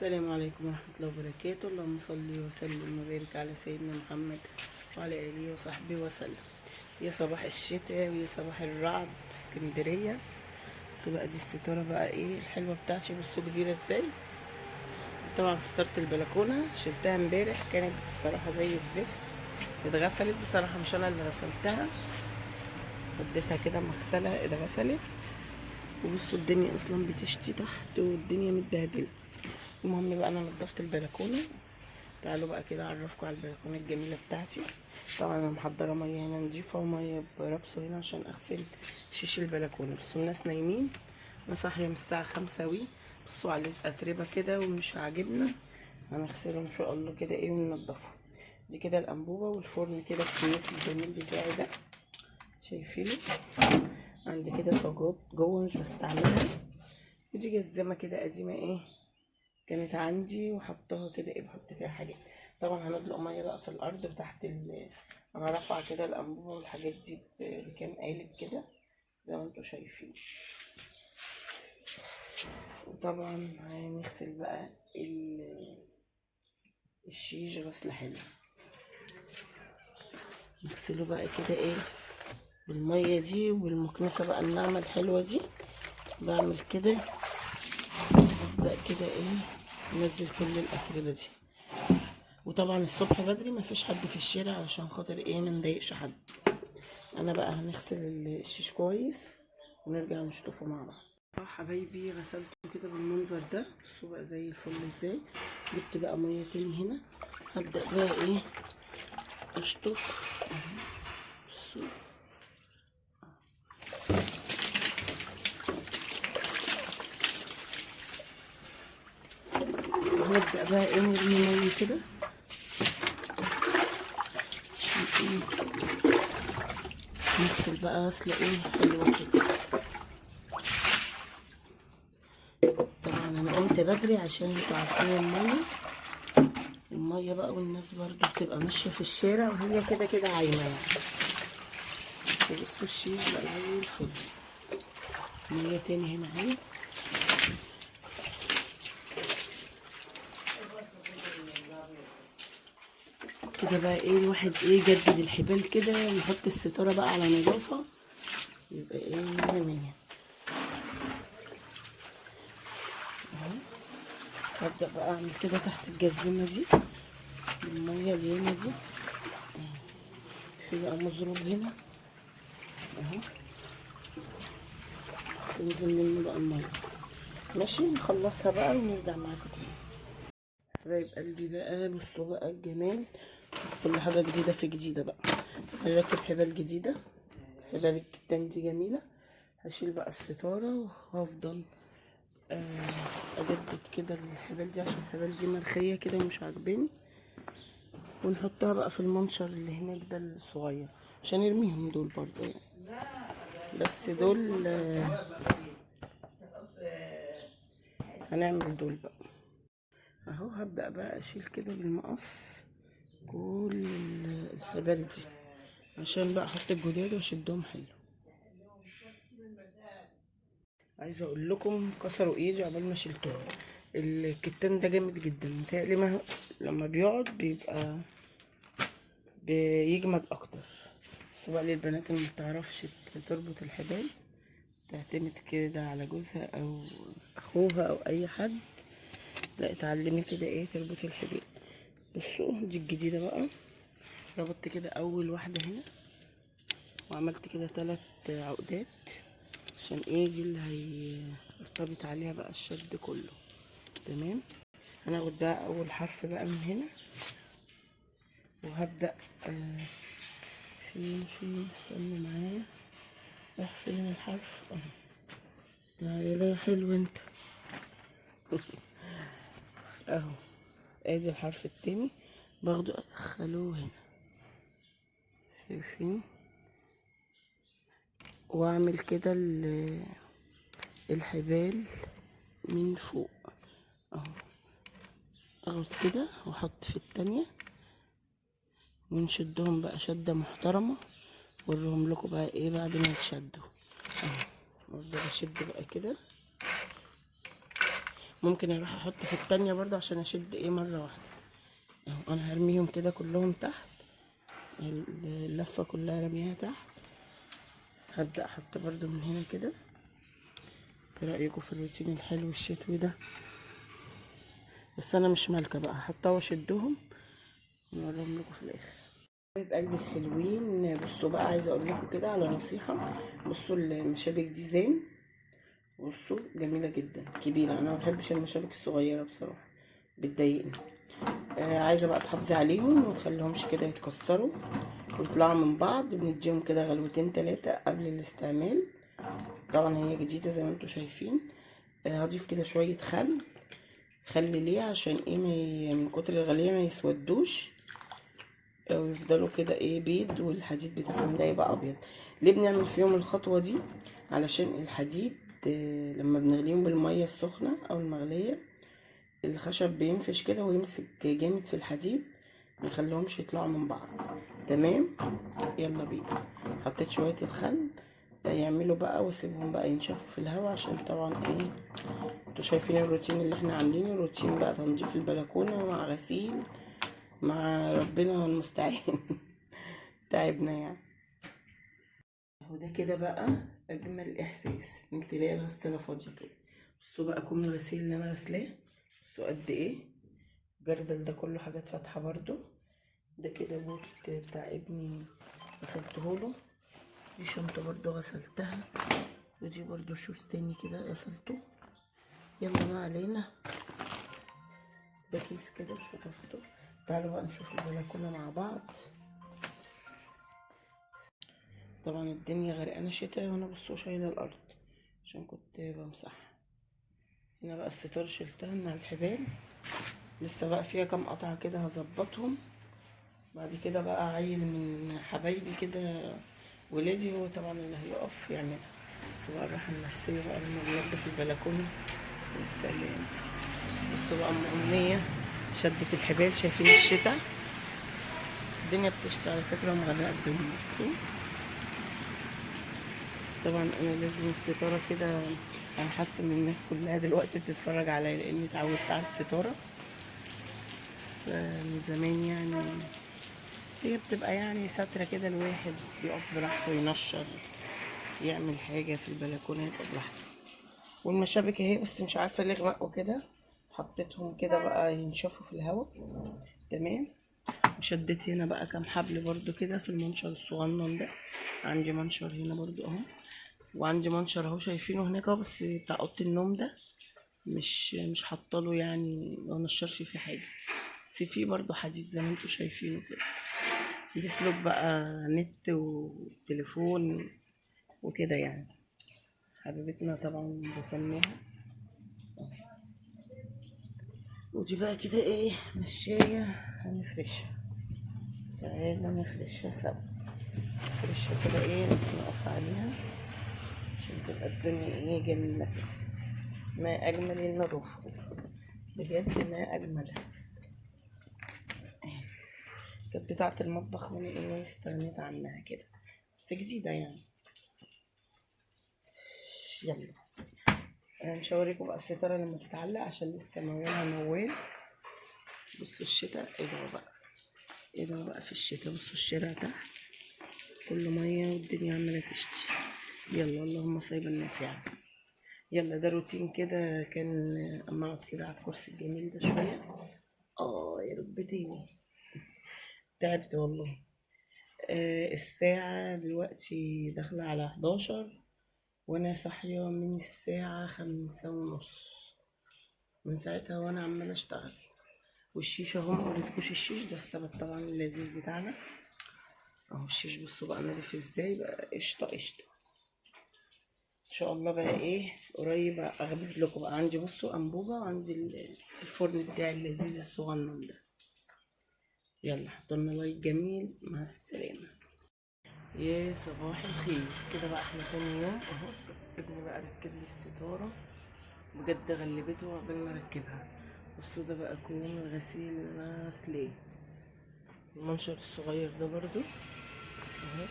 السلام عليكم ورحمة الله وبركاته. اللهم صل وسلم وبارك على سيدنا محمد وعلى آله وصحبه وسلم. يا صباح الشتاء ويا صباح الرعد في اسكندرية. بصوا بقى، دي الستارة بقى ايه الحلوة بتاعتي، بصوا كبيرة ازاي. دي طبعا ستارة البلكونة، شلتها امبارح، كانت بصراحة زي الزفت، اتغسلت بصراحة، مش انا اللي غسلتها، وديتها كده مغسلة اتغسلت. وبصوا الدنيا اصلا بتشتي تحت والدنيا متبهدلة. المهم بقى انا نضفت البلكونه. تعالوا بقى كده اعرفكم على البلكونه الجميله بتاعتي. طبعا انا محضره ميه هنا نضيفه وميه برابسو هنا عشان اغسل شيش البلكونه. بصوا الناس نايمين، انا صاحيه من الساعه 5 بصوا على الاتربه كده ومش عاجبنا، هنغسله ان شاء الله كده ايه وننضفه. دي كده الانبوبه والفرن كده الكمية الجميل بتاعي ده، شايفينه. عندي كده صاجات جوه مش بستعملها. ودي جزمه كده قديمه ايه كانت عندي وحطها كده ايه بحط فيها حاجات. طبعا هندلق ميه بقى في الارض وتحت انا رافعه كده الانبوبه والحاجات دي بكام قالب كده زي ما انتوا شايفين. وطبعا هنغسل بقى الشيش غسله حلوه، نغسله بقى كده ايه بالميه دي والمكنسه بقى الناعمه الحلوه دي. بعمل كده، ابدا كده ايه انزل كل الاتربه دي. وطبعا الصبح بدري مفيش حد في الشارع علشان خاطر ايه منضايقش حد. انا بقى هنغسل الشيش كويس ونرجع نشطفه مع بعض. حبايبي غسلته كده بالمنظر ده، بصوا بقى زي الفل ازاي. جبت بقى ميه تاني هنا، هبدا بقى ايه اشطف. بصوا هنبدا بقى ايه نرمي ميه كده نغسل بقى غسله ايه حلوه كده. طبعا انا قمت بدري عشان انتوا عارفين الميه بقى، والناس برضو بتبقى ماشيه في الشارع وهي كده كده عايمه يعني. بصوا الشيش بقى زي الفل. ميه تاني هنا اهي. كده بقى ايه الواحد ايه يجدد الحبال كده ويحط الستاره بقى على نظافه، يبقى ايه مية. اهو هبدا بقى اعمل كده تحت الجزمه دي الميه اللي هنا دي. في بقى مزروب هنا اهو تنزل منه بقى الميه. ماشي نخلصها بقى ونرجع معاكم تاني. حبايب قلبي بقى بصوا بقى الجمال، كل حاجه جديده في جديده بقى. هنركب حبال جديده، حبال الكتان دي جميله. هشيل بقى الستاره وهفضل اجدد كده الحبال دي عشان الحبال دي مرخيه كده ومش عاجباني. ونحطها بقى في المنشر اللي هناك ده الصغير عشان نرميهم دول برضه يعني، بس دول هنعمل دول بقى. اهو هبدأ بقى اشيل كده بالمقص كل الحبال دي عشان بقى احط الجداد واشدهم حلو. عايزه اقول لكم كسروا ايدي عقبال ما شلتهم. الكتان ده جامد جدا، متهيألي ما لما بيقعد بيبقى بيجمد اكتر. سواء للبنات اللي مبتعرفش تربط الحبال، تعتمد كده على جوزها او اخوها او اي حد، لا اتعلمي كده ايه تربطي الحبال. بصوا دي الجديده بقى، ربطت كده اول واحده هنا وعملت كده 3 عقدات عشان ايه دي اللي هيرتبط عليها بقى الشد كله. تمام. هناخد بقى اول حرف بقى من هنا وهبدأ فين استنوا معايا، راح فين الحرف اهو. تعالى ليه حلو انت اهو. ادي الحرف التاني باخده ادخلوه هنا، شايفين، واعمل كده الحبال من فوق اهو. اخد كده واحط في التانية ونشدهم بقى شدة محترمة، وريهم لكم بقى ايه بعد ما يتشدوا اهو. افضل اشد بقى كده ممكن اروح احط في التانية برضو عشان اشد ايه مرة واحدة اهو. انا هرميهم كده كلهم تحت، اللفة كلها رميها تحت. هبدأ احط برضو من هنا كده. ايه رأيكم في الروتين الحلو الشتوي ده؟ بس انا مش مالكة بقى، هحطها واشدهم ونوريهم لكم في الاخر. حبايب قلبي الحلوين، بصوا بقى عايزه اقول لكم كده على نصيحه. بصوا المشابك دي زين، بصوا جميله جدا كبيره. انا ما بحبش المشابك الصغيره بصراحه، بتضايقني. عايزه بقى تحافظي عليهم وتخليهمش كده يتكسروا ويطلعوا من بعض. بنديهم كده غلوتين 3 قبل الاستعمال. طبعا هي جديده زي ما انتم شايفين. هضيف كده شويه خل ليه عشان ايه من كتر الغليه ما يسودوش ويفضلوا كده ايه بيض، والحديد بتاعهم ده يبقى ابيض. ليه بنعمل فيهم الخطوه دي؟ علشان الحديد لما بنغليهم بالميه السخنه او المغليه الخشب بينفش كده ويمسك جامد في الحديد، ما يخليهمش يطلعوا من بعض. تمام، يلا بينا. حطيت شويه الخل يعملوا بقى واسيبهم بقى ينشفوا في الهواء، عشان طبعا ايه انتوا شايفين الروتين اللي احنا عاملينه. روتين بقى تنظيف البلكونه مع غسيل، مع ربنا المستعان. تعبنا يعني. اهو ده كده بقى اجمل احساس انك تلاقي الغساله فاضيه كده. بصوا بقى كم الغسيل اللي انا غسلاه، بصوا قد ايه. الجردل ده كله حاجات فاتحه برضو. ده كده بوت بتاع ابني غسلته له. دي شنطه برضو غسلتها، ودي برضو شوز تاني كده غسلته. يلا ما علينا. ده كيس كده شطفته. تعالوا بقى نشوف البلكونه مع بعض. طبعا الدنيا غرقانه شتاء وانا بصوا شايله الارض عشان كنت بمسحها. هنا بقى الستار شلتها من على الحبال، لسه بقى فيها كام قطعه كده هظبطهم. بعد كده بقى عيل من حبايبي كده ولادي هو طبعا اللي هيقف يعملها. بس بقى الراحه النفسيه بقى لما بننضف البلكونه، يا سلام. بصوا بقى ام امنيه شدت الحبال. شايفين الشتاء الدنيا بتشتي على فكره ومغرقه الدنيا. بصوا طبعا انا لازم الستاره كده. انا حاسه ان الناس كلها دلوقتي بتتفرج عليا لاني اتعودت على الستاره من زمان يعني. هي بتبقى يعني ستره كده الواحد يقف براحته ينشر يعمل حاجه في البلكونه يبقى براحته. والمشابك اهي، بس مش عارفه ليه غمقوا كده. حطيتهم كده بقى ينشفوا في الهواء. تمام. وشديت هنا بقى كام حبل برضو كده في المنشر الصغنن ده. عندي منشر هنا برضو اهو، وعندي منشر اهو شايفينه هناك اهو، بس بتاع اوضه النوم ده مش حاطاله يعني ما نشرش فيه حاجه. بس فيه برضو حديد زي ما انتوا شايفينه كده. دي سلوك بقى نت وتليفون وكده يعني. حبيبتنا طبعا بسميها. ودي بقى كده ايه مشاية هنفرشها. تعالى نفرشها سوا. نفرشها كده ايه نقف عليها عشان تبقى الدنيا ايه جميلة كده. ما اجمل النظافة بجد، ما اجملها. كانت بتاعة المطبخ وانا ايه استغنيت عنها كده، بس جديدة يعني. يلا مش هوريكم بقى الستارة لما تتعلق عشان لسه موالها موال. بصوا الشتاء ايه ده بقى، ايه ده بقى في الشتاء. بصوا الشارع تحت كله مية والدنيا عمالة تشتي. يلا اللهم صيبا نافعا. يلا ده روتين كده كان. اما اقعد كده على الكرسي الجميل ده شوية. يا ركبتيني تعبت والله. الساعة دلوقتي داخلة على 11 وانا صاحية من الساعة 5:30. من ساعتها وانا عمالة اشتغل. والشيش اهو موريتكوش الشيش ده السبب طبعا اللذيذ بتاعنا اهو. الشيش بصوا بقى نضيف ازاي بقى. قشطة قشطة ان شاء الله. بقى ايه قريب اخبز لكم بقى. عندي بصوا انبوبة وعندي الفرن بتاعي اللذيذ الصغنن ده. يلا حطولنا لايك جميل. مع السلامة. يا صباح الخير. كده بقى احنا تاني يوم اهو. ابني بقى ركب لي الستارة بجد، غلبته قبل ما اركبها. بصوا ده بقى كون الغسيل اللي انا غسلاه. المنشر الصغير ده برضو اهو.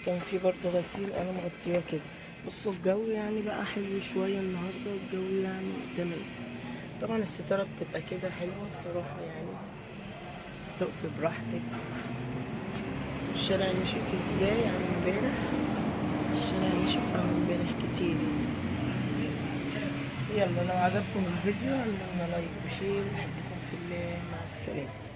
كان في برضو غسيل انا مغطيه كده. بصوا الجو يعني بقى حلو شوية النهاردة، الجو يعني تمام. طبعا الستارة بتبقى كده حلوة بصراحة يعني، تقفي براحتك. بصوا الشارع نشف ازاي عن امبارح، الشارع نشف عن امبارح كتير يعني. يلا لو عجبكم الفيديو اعملوا لنا لايك وشير، بحبكم في الله، مع السلامة.